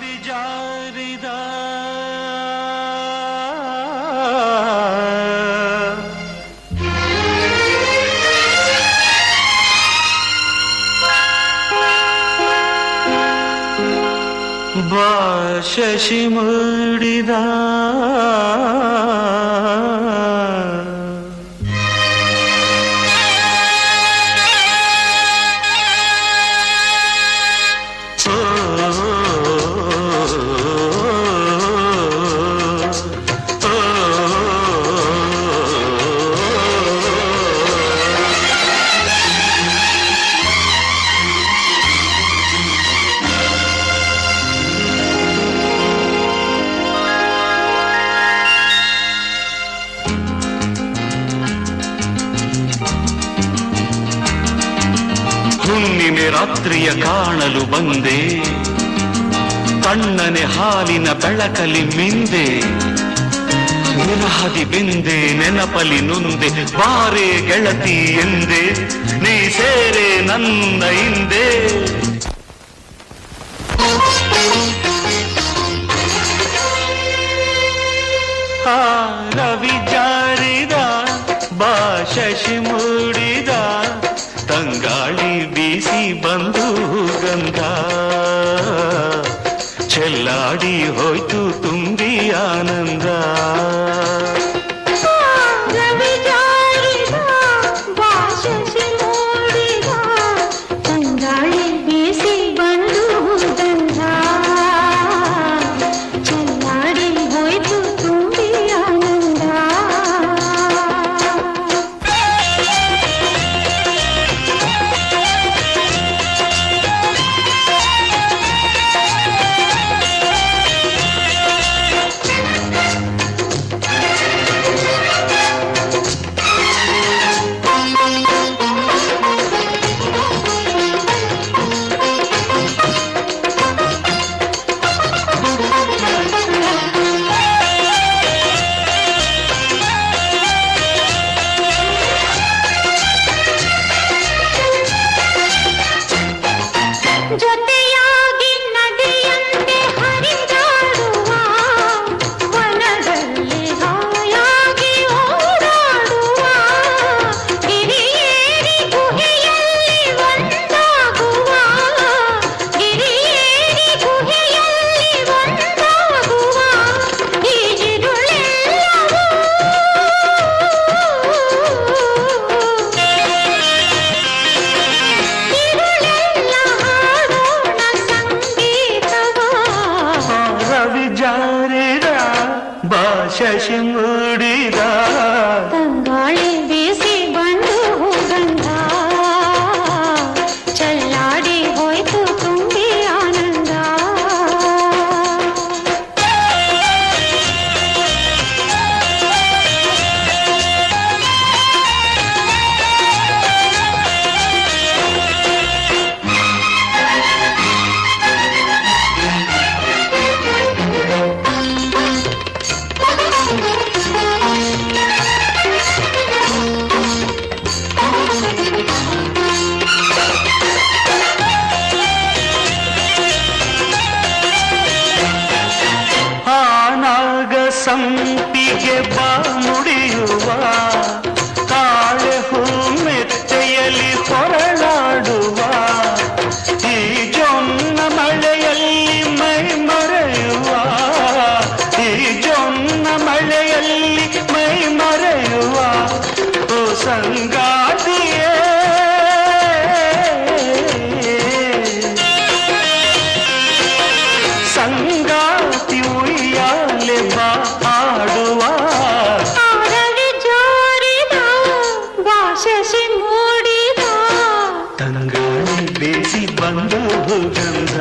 ರವಿ ಜಾರಿದ ಬಾ ಶಶಿ ಮೂಡಿದ ಹುಣ್ಣಿಮೆ ರಾತ್ರಿಯ ಕಾಣಲು ಬಂದೆ, ತಣ್ಣನೆ ಹಾಲಿನ ಬೆಳಕಲಿ ಮಿಂದೆ, ವಿರಹದಿ ಬೆಂದೆ ನೆನಪಲಿ ನೊಂದೆ, ಬಾರೆ ಗೆಳತಿ ಎಂದೆ ನೀ ಸೇರೆ ನನ್ನ ಹಿಂದೆ. ಆ ರವಿ ಜಾರಿದ ಬಾ ಶಶಿ ಮೂಡಿದ, ತಂಗಾಳಿ ಬೀಸಿ ಬಂದು ಗಂಧ ಚೆಲ್ಲಾಡಿ ಹೋಯ್ತು ತುಂಬಿ ಆನಂದ. ಜೊತೆಯಾಗಿ ನದಿಯಂತೆ ಹರಿದಾಡುವ, ವನದಲ್ಲಿ ಹಾಯಾಗಿ ಓಡಾಡುವ, ಗಿರಿಯೇರಿ ಗುಹೆಯಲ್ಲಿ ಒಂದಾಗುವ, ಗಿರಿಯೇರಿ ಗುಹೆಯಲ್ಲಿ ಒಂದಾಗುವ, ಈ ಇರುಳೆಲ್ಲವೂ ರವಿ ಜಾರಿದ ಬಾ ಶಶಿ ಮೂಡಿದ, ತಂಗಾಳಿ ಬೀಸಿ ಬಂದು ಗಂಧ ಚೆಲ್ಲಾಡಿ ಹೋಯ್ತು ತುಂಬಿ ಆನಂದ. ಸಂಪಿಗೆ ಬಾ ಮುಡಿಯುವ, ತಾಳೆ ಹೂ ಮೆತ್ತೆಯಲ್ಲಿ ಹೊರಳಾಡುವ, ಈ ಜೊನ್ನ ಮಳೆಯಲ್ಲಿ ಮೈ ಮರೆಯುವ, ಈ ಜೊನ್ನ ಮಳೆಯಲ್ಲಿ ಮೈ ಮರೆಯುವ, ಓ ಸಂಗಾತಿಯೇ ಸಂಗಾತಿ ಉಯ್ಯಾಲೆ ಬಾ ಆಡುವ. ರವಿ ಜಾರಿದ ಬಾ ಶಶಿ ಮೂಡಿದ, ತಂಗಾಳಿ ಬೇಸಿ ಬಂದು ಗಂಧ